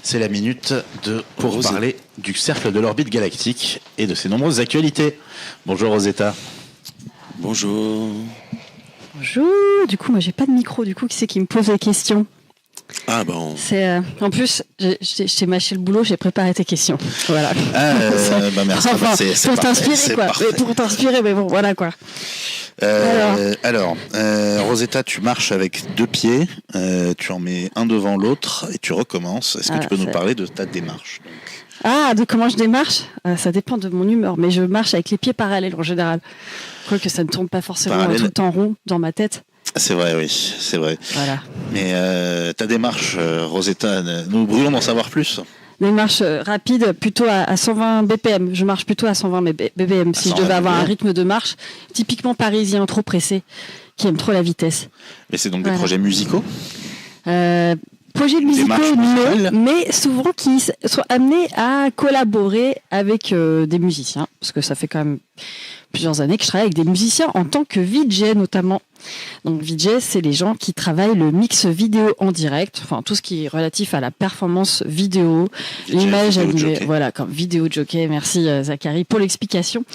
C'est la minute pour parler du cercle de l'orbite galactique et de ses nombreuses actualités. Bonjour Rosetta. Bonjour. Bonjour. Du coup, moi, j'ai pas de micro. Du coup, qui c'est qui me pose les questions ? Ah bon. C'est en plus, j'ai mâché le boulot, j'ai préparé tes questions. Voilà. Merci. Enfin, c'est pour parfait, t'inspirer, quoi. Pour t'inspirer, mais bon, voilà quoi. Alors, Rosetta, tu marches avec deux pieds, tu en mets un devant l'autre et tu recommences. Est-ce que tu peux nous parler de ta démarche de comment je démarche ? Ça dépend de mon humeur, mais je marche avec les pieds parallèles en général. Je crois que ça ne tourne pas forcément tout le temps rond dans ma tête. C'est vrai, oui, c'est vrai. Voilà. Mais ta démarche, Rosetta, nous brûlons d'en savoir plus. Démarche rapide, plutôt à 120 BPM. Je marche plutôt à 120 BPM. Si je devais avoir un rythme de marche, typiquement parisien, trop pressé, qui aime trop la vitesse. Et c'est donc des projets musicaux ? Projets musicaux, non, mais souvent qui sont amenés à collaborer avec des musiciens, parce que ça fait quand même plusieurs années que je travaille avec des musiciens en tant que VJ notamment. Donc VJ, c'est les gens qui travaillent le mix vidéo en direct, enfin tout ce qui est relatif à la performance vidéo, l'image animée, voilà, comme vidéo jockey. Merci Zachary pour l'explication.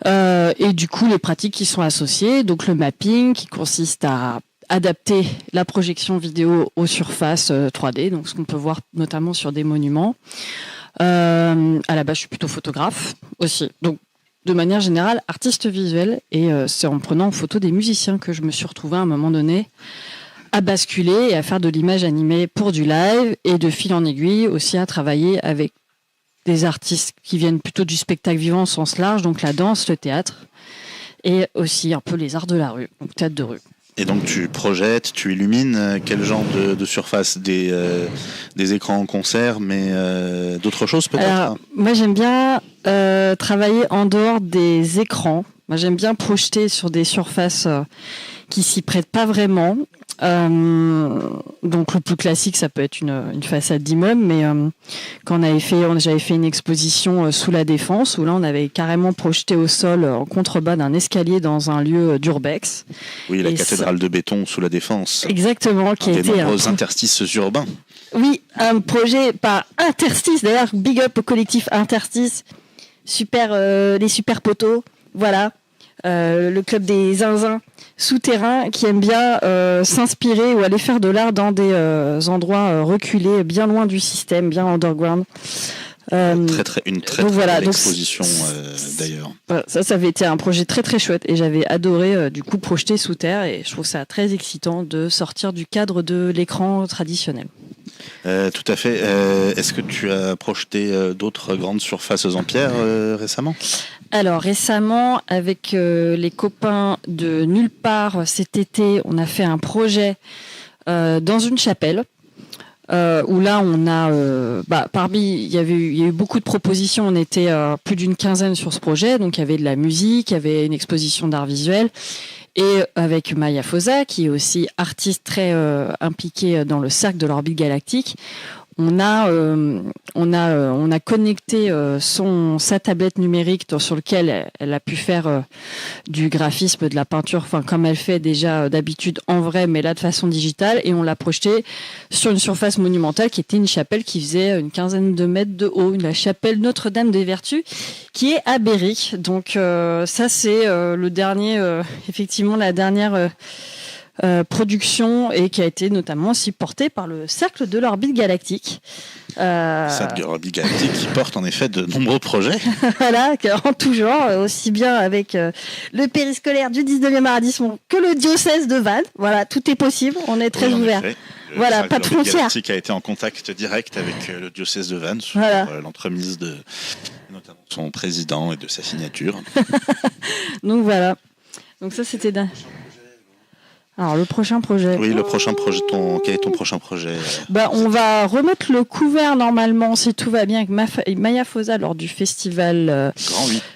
Et du coup, les pratiques qui sont associées, donc le mapping qui consiste à adapter la projection vidéo aux surfaces 3D, donc ce qu'on peut voir notamment sur des monuments. À la base, je suis plutôt photographe aussi. Donc, de manière générale, artiste visuel. Et c'est en prenant en photo des musiciens que je me suis retrouvée à un moment donné à basculer et à faire de l'image animée pour du live et de fil en aiguille aussi à travailler avec des artistes qui viennent plutôt du spectacle vivant au sens large, donc la danse, le théâtre et aussi un peu les arts de la rue, donc théâtre de rue. Et donc tu projettes, tu illumines quel genre de surface, des écrans en concert, mais d'autres choses peut-être ? Alors, moi j'aime bien travailler en dehors des écrans. Moi j'aime bien projeter sur des surfaces qui s'y prêtent pas vraiment. Donc le plus classique, ça peut être une façade d'immeuble, mais quand j'avais fait une exposition sous la Défense, où là on avait carrément projeté au sol en contrebas d'un escalier dans un lieu d'urbex. Oui, la cathédrale de béton sous la Défense. Exactement, qui a été des nombreux interstices urbains. Oui, un projet par Interstice, d'ailleurs, big up au collectif Interstice, les super poteaux, voilà. Le club des zinzins souterrains qui aiment bien s'inspirer ou aller faire de l'art dans des endroits reculés, bien loin du système, bien underground. Une très belle exposition d'ailleurs. Voilà, ça avait été un projet très très chouette et j'avais adoré du coup projeter sous terre et je trouve ça très excitant de sortir du cadre de l'écran traditionnel. Tout à fait. Est-ce que tu as projeté d'autres grandes surfaces en pierre récemment ? Alors récemment, avec les copains de Nulle part cet été, on a fait un projet dans une chapelle où là on a, il y a eu beaucoup de propositions. On était plus d'une quinzaine sur ce projet, donc il y avait de la musique, il y avait une exposition d'art visuel. Et avec Maya Fosa, qui est aussi artiste très impliquée dans le cercle de l'orbite galactique, on a connecté sa tablette numérique sur lequel elle a pu faire du graphisme, de la peinture, enfin comme elle fait déjà d'habitude en vrai, mais là de façon digitale, et on l'a projeté sur une surface monumentale qui était une chapelle qui faisait une quinzaine de mètres de haut, la chapelle Notre-Dame des Vertus, qui est à Berry. Donc ça c'est le dernier, effectivement la dernière production et qui a été notamment aussi portée par le Cercle de l'Orbite Galactique. Cercle de l'Orbite Galactique qui porte en effet de nombreux projets. Voilà, en tout genre, aussi bien avec le périscolaire du 19e arrondissement que le diocèse de Vannes. Voilà, tout est possible, on est très ouvert. Voilà, pas de frontières. Galactique a été en contact direct avec le diocèse de Vannes sur l'entremise de notamment son président et de sa signature. Donc voilà. Donc ça c'était Alors, le prochain projet. Oui, le prochain projet. Quel est ton prochain projet ? On va remettre le couvert normalement, si tout va bien, avec Maya Fosa lors du festival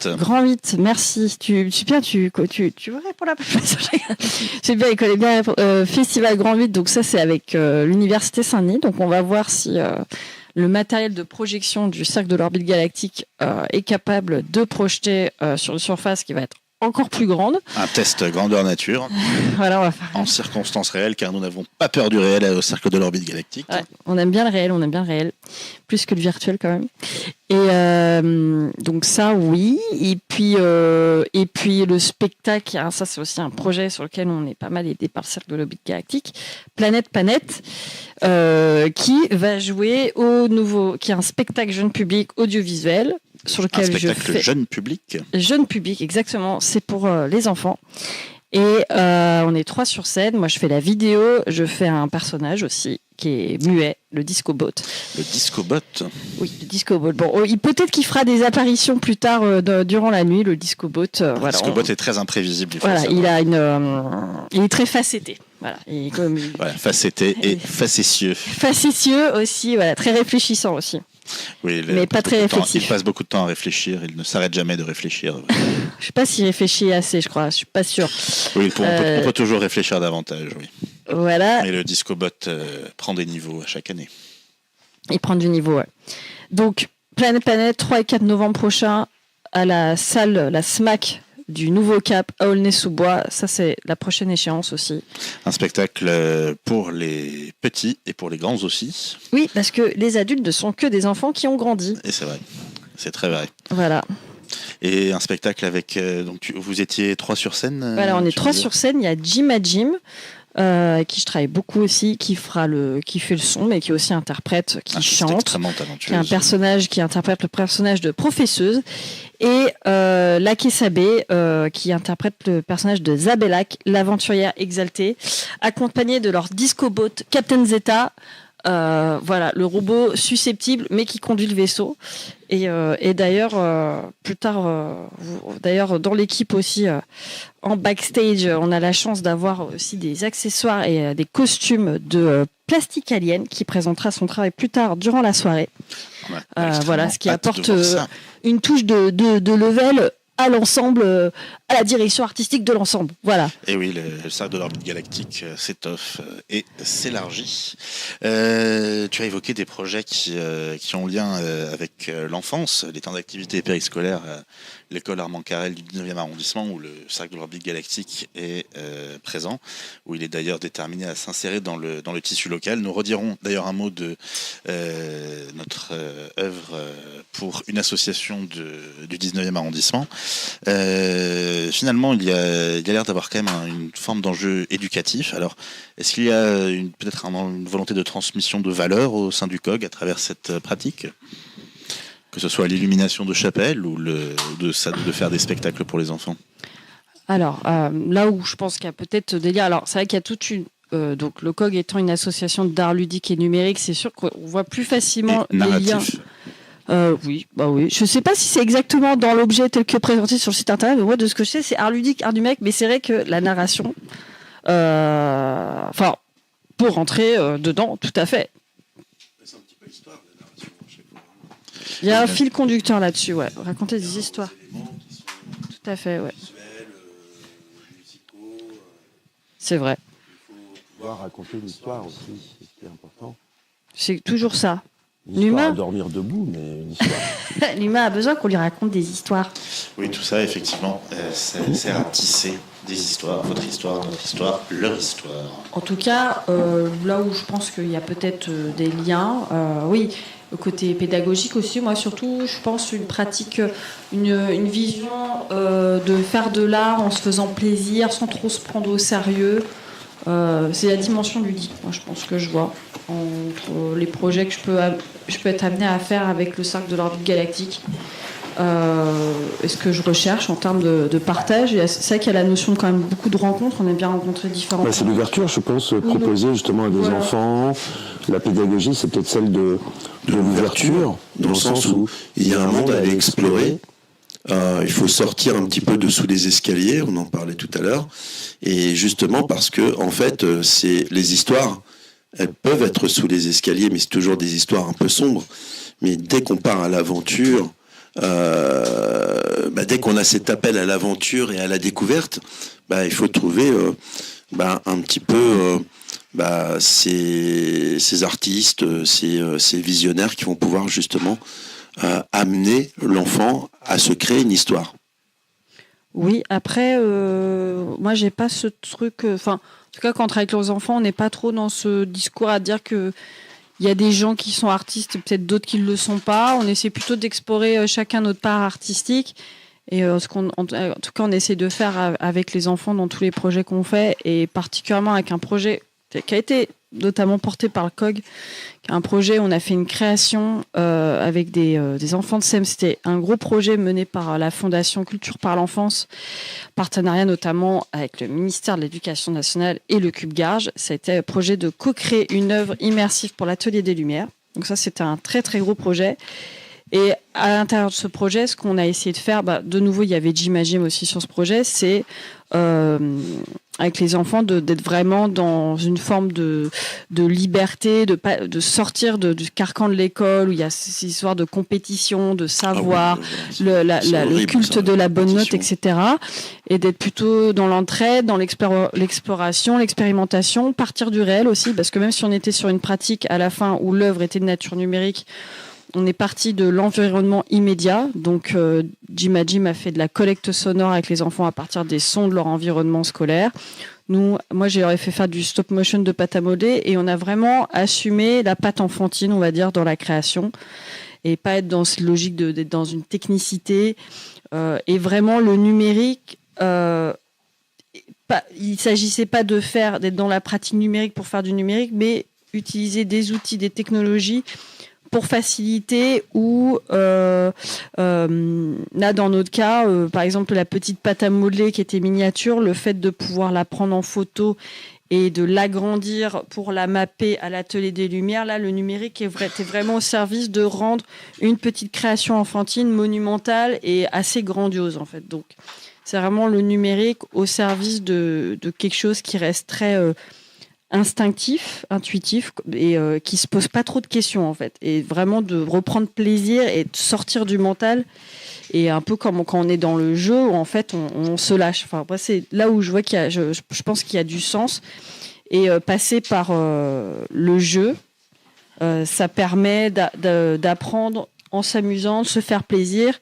Grand 8. Merci. Tu voudrais pour la place. C'est bien, il connaît bien Festival Grand 8. Donc ça, c'est avec l'Université Saint-Denis. Donc on va voir si le matériel de projection du Cercle de l'Orbite Galactique est capable de projeter sur une surface qui va être encore plus grande. Un test grandeur nature. Voilà, on va faire en circonstances réelles, car nous n'avons pas peur du réel au cercle de l'orbite galactique. Ouais, on aime bien le réel, plus que le virtuel quand même. Et donc ça, oui. Et puis le spectacle, hein, ça c'est aussi un projet sur lequel on est pas mal aidé par le cercle de l'orbite galactique, Planète, qui va jouer qui est un spectacle jeune public audiovisuel. Sur lequel un spectacle jeune public. Jeune public, exactement. C'est pour les enfants. Et on est 3 sur scène. Moi, je fais la vidéo. Je fais un personnage aussi qui est muet, le Discobot. Le Discobot. Oui, le Discobot. Bon, peut-être qu'il fera des apparitions plus tard durant la nuit, le Discobot. Le Discobot est très imprévisible. Voilà, il est très facetté. Voilà, facetté et facétieux. Facétieux aussi, voilà, très réfléchissant aussi. Oui, mais pas très réflexif. Il passe beaucoup de temps à réfléchir, il ne s'arrête jamais de réfléchir. Je ne sais pas s'il réfléchit assez, je crois, je suis pas sûre. Oui, on peut toujours réfléchir davantage, oui. Voilà. Mais le Discobot prend des niveaux à chaque année. Il prend du niveau, ouais. Donc, Planète, 3 et 4 novembre prochain, à la salle, la SMAC du Nouveau Cap à Aulnay-sous-Bois. Ça, c'est la prochaine échéance aussi. Un spectacle pour les petits et pour les grands aussi. Oui, parce que les adultes ne sont que des enfants qui ont grandi. Et c'est vrai. C'est très vrai. Voilà. Et un spectacle avec... vous étiez 3 sur scène Voilà, on est 3 sur scène. Il y a Jim à Jim, avec qui je travaille beaucoup aussi, qui fait le son, mais qui est aussi interprète, qui chante, qui est un personnage qui interprète le personnage de professeuse, et Laké Sabé, qui interprète le personnage de Zabelak, l'aventurière exaltée, accompagnée de leur Discobot Captain Zeta. Voilà, le robot susceptible mais qui conduit le vaisseau. Et d'ailleurs, plus tard, d'ailleurs dans l'équipe aussi, en backstage, on a la chance d'avoir aussi des accessoires et des costumes de Plastic Alien qui présentera son travail plus tard durant la soirée. Voilà, ce qui apporte une touche de level à l'ensemble, à la direction artistique de l'ensemble. Voilà. Et oui, le cercle de l'orbite galactique s'étoffe et s'élargit. Tu as évoqué des projets qui ont lien avec l'enfance, les temps d'activité périscolaire, l'école Armand Carrel du 19e arrondissement, où le cercle de l'orbite galactique est présent, où il est d'ailleurs déterminé à s'insérer dans le tissu local. Nous redirons d'ailleurs un mot de notre œuvre pour une association du 19e arrondissement. Finalement, il y a l'air d'avoir quand même une forme d'enjeu éducatif. Alors, est-ce qu'il y a peut-être une volonté de transmission de valeurs au sein du COG à travers cette pratique ? Que ce soit l'illumination de chapelles ou de faire des spectacles pour les enfants. Alors, là où je pense qu'il y a peut-être des liens, alors c'est vrai qu'il y a toute une... donc le COG étant une association d'art ludique et numérique, c'est sûr qu'on voit plus facilement les liens. Oui. Je ne sais pas si c'est exactement dans l'objet tel que présenté sur le site internet, mais moi de ce que je sais, c'est art ludique, art numérique, mais c'est vrai que la narration, pour rentrer dedans, tout à fait. Il y a un fil conducteur là-dessus, ouais. Raconter des histoires. Tout à fait, ouais. C'est vrai. Il faut pouvoir raconter une histoire aussi, c'est ce qui est important. C'est toujours ça. L'humain à dormir debout, mais une histoire. L'humain a besoin qu'on lui raconte des histoires. Oui, tout ça, effectivement, sert à tisser des histoires, votre histoire, notre histoire, leur histoire. En tout cas, là où je pense qu'il y a peut-être des liens, oui. Le côté pédagogique aussi, moi surtout, je pense une pratique, une vision de faire de l'art en se faisant plaisir, sans trop se prendre au sérieux. C'est la dimension ludique, moi je pense que je vois entre les projets que je peux être amenée à faire avec le cercle de l'orbite galactique. Et ce que je recherche en termes de partage. C'est vrai qu'il y a la notion de quand même beaucoup de rencontres. On aime bien rencontrer différents. C'est l'ouverture, je pense, proposer justement à des enfants. La pédagogie, c'est peut-être celle de l'ouverture, dans le sens où il y a un monde à aller explorer. Il faut sortir un petit peu de sous les escaliers, on en parlait tout à l'heure. Et justement parce que, en fait, c'est les histoires, elles peuvent être sous les escaliers, mais c'est toujours des histoires un peu sombres. Mais dès qu'on part à l'aventure, dès qu'on a cet appel à l'aventure et à la découverte, il faut trouver un petit peu ces artistes, ces visionnaires qui vont pouvoir justement amener l'enfant à se créer une histoire. Oui, après, moi, j'ai pas ce truc. Enfin, en tout cas, quand on travaille avec leurs enfants, on n'est pas trop dans ce discours à dire que il y a des gens qui sont artistes et peut-être d'autres qui ne le sont pas. On essaie plutôt d'explorer chacun notre part artistique. Et en tout cas, on essaie de faire avec les enfants dans tous les projets qu'on fait, et particulièrement avec un projet qui a été notamment porté par le COG, qui est un projet, on a fait une création avec des enfants de SEM. C'était un gros projet mené par la Fondation Culture par l'Enfance, partenariat notamment avec le ministère de l'Éducation nationale et le Cube Garge. Ça a été un projet de co-créer une œuvre immersive pour l'Atelier des Lumières. Donc ça, c'était un très très gros projet. Et à l'intérieur de ce projet, ce qu'on a essayé de faire, de nouveau, il y avait Jim aussi sur ce projet, c'est avec les enfants d'être vraiment dans une forme de liberté, de sortir du carcan de l'école où il y a ces histoires de compétition, de savoir, le culte de la bonne note, etc. Et d'être plutôt dans l'entraide, dans l'exploration, l'expérimentation, partir du réel aussi, parce que même si on était sur une pratique à la fin où l'œuvre était de nature numérique, on est parti de l'environnement immédiat. Donc, Jim a fait de la collecte sonore avec les enfants à partir des sons de leur environnement scolaire. Moi, j'ai fait faire du stop motion de pâte à modeler, et on a vraiment assumé la patte enfantine, on va dire, dans la création, et pas être dans cette logique d'être dans une technicité. Et vraiment, le numérique, il ne s'agissait pas d'être dans la pratique numérique pour faire du numérique, mais utiliser des outils, des technologies pour faciliter, ou là dans notre cas, par exemple la petite pâte à modeler qui était miniature, le fait de pouvoir la prendre en photo et de l'agrandir pour la mapper à l'Atelier des Lumières, là le numérique était vraiment au service de rendre une petite création enfantine monumentale et assez grandiose en fait. Donc c'est vraiment le numérique au service de quelque chose qui reste très instinctif, intuitif, et qui se pose pas trop de questions en fait, et vraiment de reprendre plaisir et de sortir du mental, et un peu comme quand on est dans le jeu où en fait on se lâche. Enfin, moi, c'est là où je vois je pense qu'il y a du sens, et passer par le jeu, ça permet d'apprendre en s'amusant, de se faire plaisir.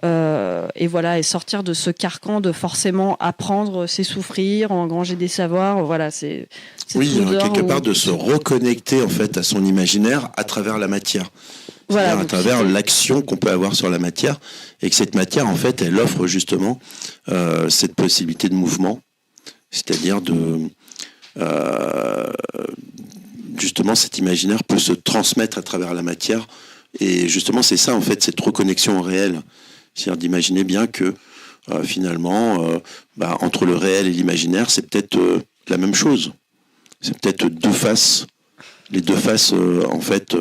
Et voilà, et sortir de ce carcan de forcément apprendre, c'est souffrir, engranger des savoirs. Voilà, c'est oui, quelque part de se reconnecter en fait à son imaginaire à travers la matière. Voilà, à travers l'action qu'on peut avoir sur la matière, et que cette matière en fait elle offre justement cette possibilité de mouvement, c'est-à-dire justement cet imaginaire peut se transmettre à travers la matière, et justement c'est ça en fait, cette reconnexion au réel. C'est-à-dire d'imaginer bien que finalement, entre le réel et l'imaginaire, c'est peut-être la même chose. C'est peut-être les deux faces en fait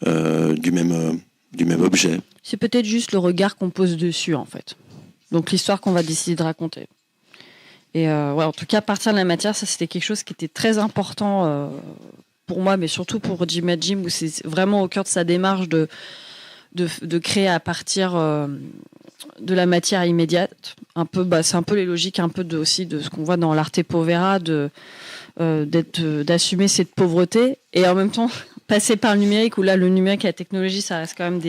du même objet. C'est peut-être juste le regard qu'on pose dessus en fait. Donc l'histoire qu'on va décider de raconter. Et en tout cas, à partir de la matière, ça c'était quelque chose qui était très important pour moi, mais surtout pour Jim, où c'est vraiment au cœur de sa démarche de créer à partir de la matière immédiate. C'est un peu les logiques aussi de ce qu'on voit dans l'arte povera, d'assumer cette pauvreté, et en même temps passer par le numérique, où là le numérique et la technologie, ça reste quand même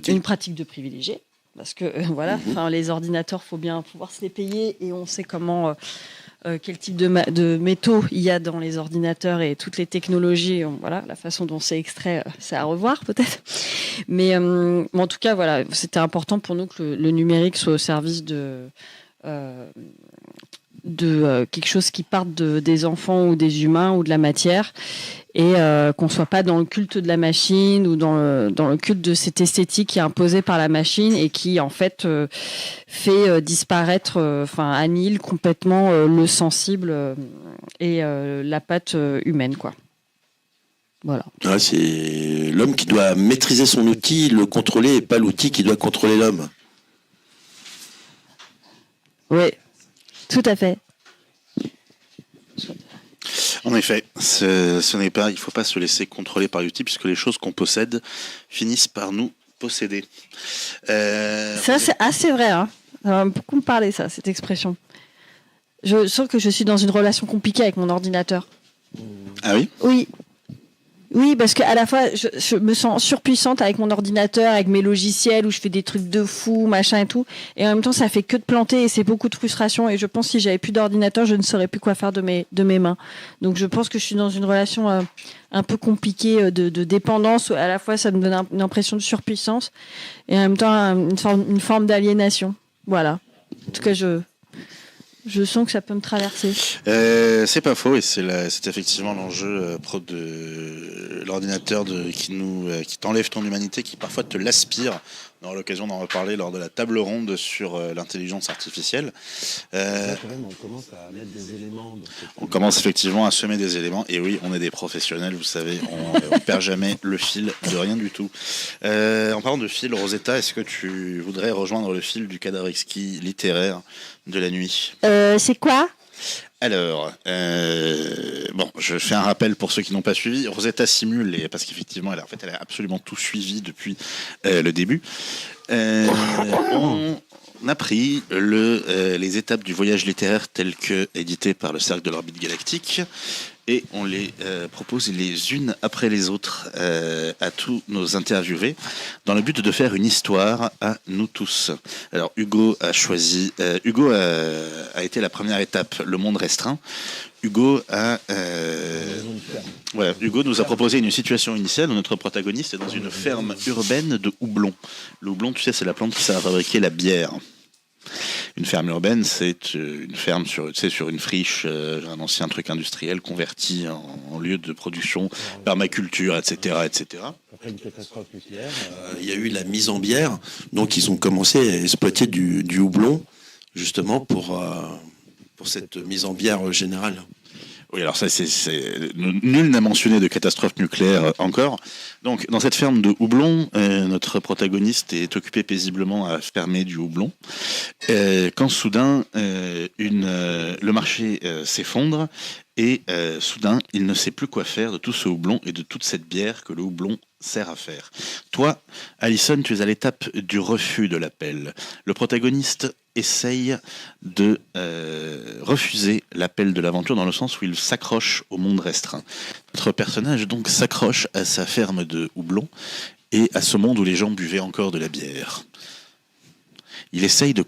une pratique de privilégié, parce que les ordinateurs, faut bien pouvoir se les payer, et on sait comment quel type de métaux il y a dans les ordinateurs, et toutes les technologies, la façon dont c'est extrait, c'est à revoir peut-être. Mais en tout cas, c'était important pour nous que le numérique soit au service de quelque chose qui parte des enfants ou des humains ou de la matière, et qu'on soit pas dans le culte de la machine, ou dans le culte de cette esthétique qui est imposée par la machine, et qui en fait fait disparaître, annihile complètement le sensible et la patte humaine, quoi. Voilà. Ah, c'est l'homme qui doit maîtriser son outil, le contrôler, et pas l'outil qui doit contrôler l'homme. Oui, tout à fait. En effet, ce n'est pas, il ne faut pas se laisser contrôler par l'outil, puisque les choses qu'on possède finissent par nous posséder. Ça, c'est assez vrai. Ça va beaucoup me parler, ça, cette expression. Je sens que je suis dans une relation compliquée avec mon ordinateur. Ah oui ? Oui. Oui, parce qu'à la fois, je me sens surpuissante avec mon ordinateur, avec mes logiciels où je fais des trucs de fou, machin et tout. Et en même temps, ça fait que de planter et c'est beaucoup de frustration. Et je pense que si j'avais plus d'ordinateur, je ne saurais plus quoi faire de mes mains. Donc je pense que je suis dans une relation un peu compliquée de dépendance. À la fois, ça me donne une impression de surpuissance et en même temps, une forme d'aliénation. Voilà. En tout cas, je sens que ça peut me traverser. C'est pas faux, et c'est effectivement l'enjeu de l'ordinateur qui t'enlève ton humanité, qui parfois te l'aspire. On aura l'occasion d'en reparler lors de la table ronde sur l'intelligence artificielle. On commence à mettre des éléments. On commence effectivement à semer des éléments, et oui, on est des professionnels, vous savez, on perd jamais le fil de rien du tout. En parlant de fil, Rosetta, est-ce que tu voudrais rejoindre le fil du cadavre exquis littéraire de la nuit ? C'est quoi ? Alors, je fais un rappel pour ceux qui n'ont pas suivi. Rosetta simule, parce qu'effectivement, elle a absolument tout suivi depuis le début. On a pris les étapes du voyage littéraire telles que éditées par le Cercle de l'Orbite Galactique, et on les propose les unes après les autres à tous nos interviewés, dans le but de faire une histoire à nous tous. Alors Hugo a choisi, Hugo a été la première étape, le monde restreint. Hugo nous a proposé une situation initiale où notre protagoniste est dans une ferme urbaine de houblon. Le houblon, tu sais, c'est la plante qui sert à fabriquer la bière. Une ferme urbaine, c'est une ferme sur une friche, un ancien truc industriel converti en lieu de production, permaculture, etc., etc. Après une catastrophe nucléaire, il y a eu la mise en bière, donc ils ont commencé à exploiter du houblon, justement pour cette mise en bière générale. Oui, alors ça, nul n'a mentionné de catastrophe nucléaire encore. Donc, dans cette ferme de houblon, notre protagoniste est occupé paisiblement à fermer du houblon, quand soudain, le marché s'effondre, et soudain, il ne sait plus quoi faire de tout ce houblon et de toute cette bière que le houblon sert à faire. Toi, Alison, tu es à l'étape du refus de l'appel. Le protagoniste essaye de refuser l'appel de l'aventure dans le sens où il s'accroche au monde restreint. Notre personnage donc s'accroche à sa ferme de houblon et à ce monde où les gens buvaient encore de la bière. Il essaye de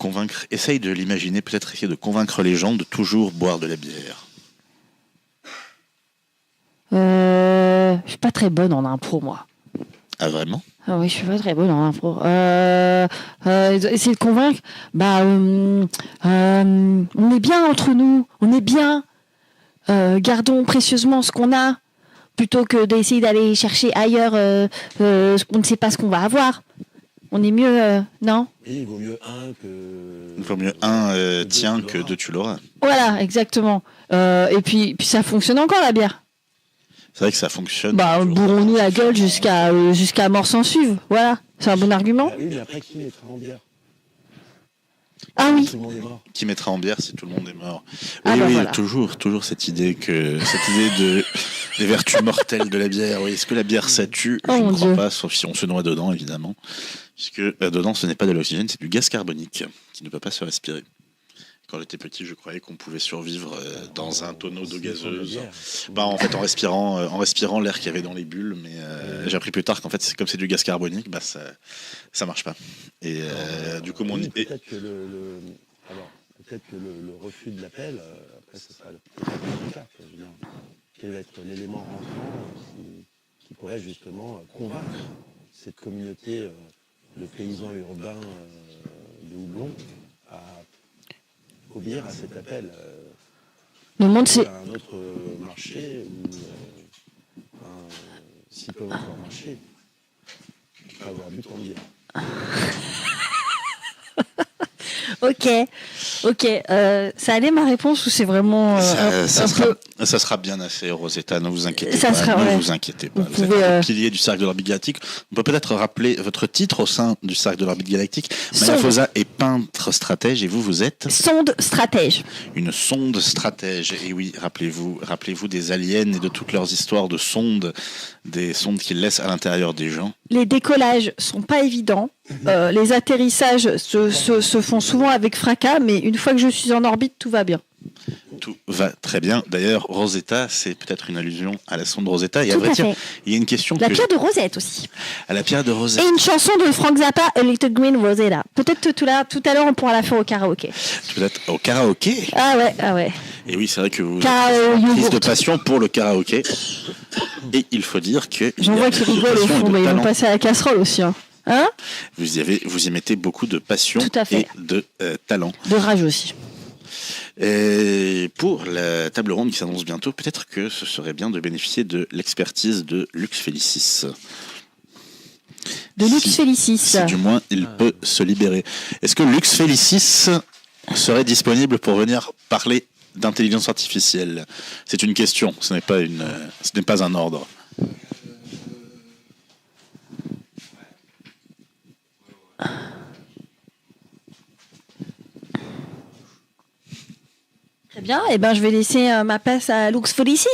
l'imaginer, peut-être essayer de convaincre les gens de toujours boire de la bière. Je suis pas très bonne en impro, moi. Ah, vraiment ? Ah oui, je suis pas très bonne en impro. Essayer de convaincre, on est bien entre nous, on est bien. Gardons précieusement ce qu'on a, plutôt que d'essayer d'aller chercher ailleurs, on ne sait pas ce qu'on va avoir. On est mieux, non ? Et il vaut mieux un que... Il vaut mieux un tien que deux tu l'auras. Voilà, exactement. Et puis ça fonctionne encore, la bière. C'est vrai que ça fonctionne. Bourrons-nous la gueule jusqu'à mort s'en suive. Voilà, c'est un bon argument. Oui, mais après, qui mettra en bière ? Ah oui. Tout le monde est mort. Qui mettra en bière si tout le monde est mort. Ah Oui, voilà. toujours cette idée des vertus mortelles de la bière. Oui, est-ce que la bière ça tue ? Je ne crois pas, sauf si on se noie dedans, évidemment. Puisque dedans, ce n'est pas de l'oxygène, c'est du gaz carbonique qui ne peut pas se respirer. Quand j'étais petit, je croyais qu'on pouvait survivre dans un tonneau d'eau gazeuse. En fait, en respirant l'air qu'il y avait dans les bulles, mais j'ai appris plus tard qu'en fait, comme c'est du gaz carbonique, ça marche pas. Et du coup, peut-être que le refus de l'appel, après, ce sera le cas. Quel va être l'élément rentrant qui pourrait justement convaincre cette communauté de paysans urbains de houblon à obéir à cet appel. Le monde, c'est un autre marché s'ils peuvent encore marcher, avoir bu tant de bière. Ok. Ça allait ma réponse ou c'est vraiment ça sera bien assez, Rosetta, ne vous inquiétez pas. Vous inquiétez pas. Vous êtes pilier du Cercle de l'Orbite Galactique. On peut peut-être rappeler votre titre au sein du Cercle de l'Orbite Galactique. Maya Fosa est peintre stratège et vous êtes sonde stratège. Une sonde stratège. Et oui, rappelez-vous des aliens et de toutes leurs histoires de sondes, des sondes qu'ils laissent à l'intérieur des gens. Les décollages sont pas évidents. Les atterrissages se font souvent avec fracas, mais une fois que je suis en orbite, tout va bien. Tout va très bien. D'ailleurs, Rosetta, c'est peut-être une allusion à la sonde Rosetta. Et à vrai dire, il y a une question. La pierre de Rosette aussi. À la pierre de Rosette. Et une chanson de Frank Zappa, A Little Green Rosetta. Peut-être tout à l'heure, on pourra la faire au karaoké. Peut-être au karaoké. Ah ouais. Et oui, c'est vrai que vous avez une prise de passion pour le karaoké. Et il faut dire que. J'en vois qui rigolent au fond, mais ils vont passer à la casserole aussi. Hein, vous y mettez beaucoup de passion et de talent. De rage aussi. Et pour la table ronde qui s'annonce bientôt, peut-être que ce serait bien de bénéficier de l'expertise de Lux Felicis. Lux Felicis. Si du moins il peut se libérer. Est-ce que Lux Felicis serait disponible pour venir parler d'intelligence artificielle? C'est une question, ce n'est pas un ordre. Très bien, et je vais laisser ma place à Lux Felicis.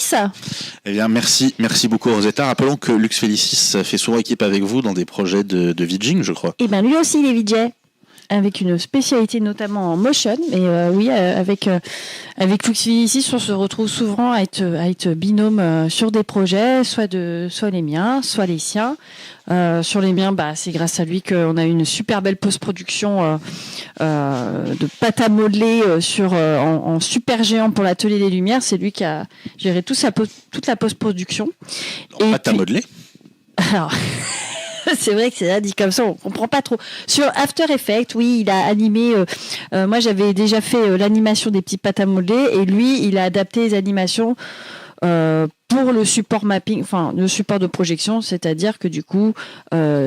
Eh bien, merci beaucoup Rosetta. Rappelons que Lux Felicis fait souvent équipe avec vous dans des projets de VJing, je crois. Et lui aussi, il est VJ, avec une spécialité notamment en motion. Mais oui, avec Lux Felicis, on se retrouve souvent à être binôme sur des projets, soit les miens, soit les siens. Sur les miens, c'est grâce à lui qu'on a eu une super belle post-production de pâte à modeler en super géant pour l'Atelier des Lumières. C'est lui qui a géré toute la post-production. Pâte à modeler ? Alors, c'est vrai que c'est là, dit comme ça, on comprend pas trop. Sur After Effects, oui, il a animé. Moi, j'avais déjà fait l'animation des petits pâtes à modeler, et lui, il a adapté les animations pour le support mapping, enfin le support de projection, c'est-à-dire que du coup,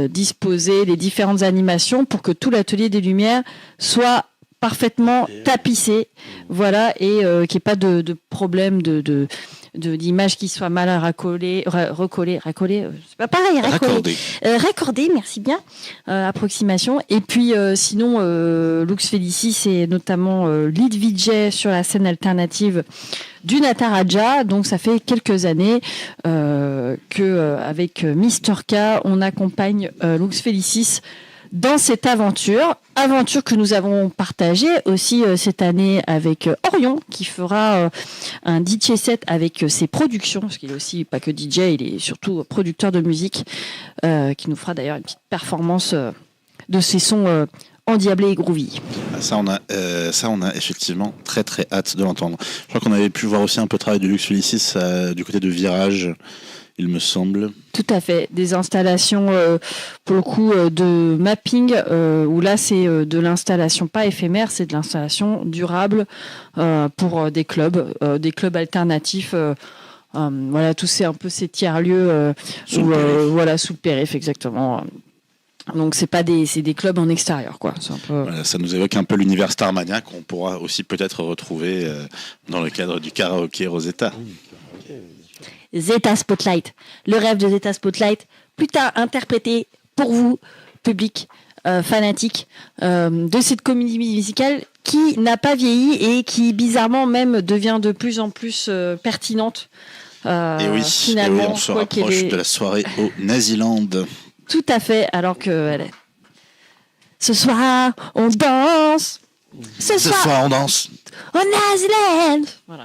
disposer les différentes animations pour que tout l'Atelier des Lumières soit parfaitement tapissé, voilà, et qu'il n'y ait pas de problème d'image qui soit mal recollée, c'est pas pareil, raccordé, merci bien, approximation. Et puis sinon, Lux Felicis, c'est notamment lead VJ sur la scène alternative du Nataraja. Donc ça fait quelques années que avec Mister K, on accompagne Lux Felicis dans cette aventure que nous avons partagée aussi cette année avec Orion, qui fera un DJ set avec ses productions, parce qu'il est aussi pas que DJ, il est surtout producteur de musique, qui nous fera d'ailleurs une petite performance de ses sons endiablés et groovy. Ça, on a effectivement très très hâte de l'entendre. Je crois qu'on avait pu voir aussi un peu de travail de Lux Felicis du côté de Virage, il me semble. Tout à fait. Des installations, pour le coup, de mapping, où là, c'est de l'installation pas éphémère, c'est de l'installation durable pour des clubs alternatifs. Voilà, tous ces tiers-lieux sous le périph', exactement. Donc c'est des clubs en extérieur, quoi. C'est un peu... Voilà, ça nous évoque un peu l'univers Starmania qu'on pourra aussi peut-être retrouver dans le cadre du karaoké Rosetta. Zeta Spotlight, le rêve de Zeta Spotlight, plus tard interprété pour vous, public fanatique de cette comédie musicale qui n'a pas vieilli et qui bizarrement même devient de plus en plus pertinente. Et oui, on se rapproche de la soirée au Naziland. Tout à fait, alors que ce soir on danse. Ce soir on danse. Au Naziland. Voilà.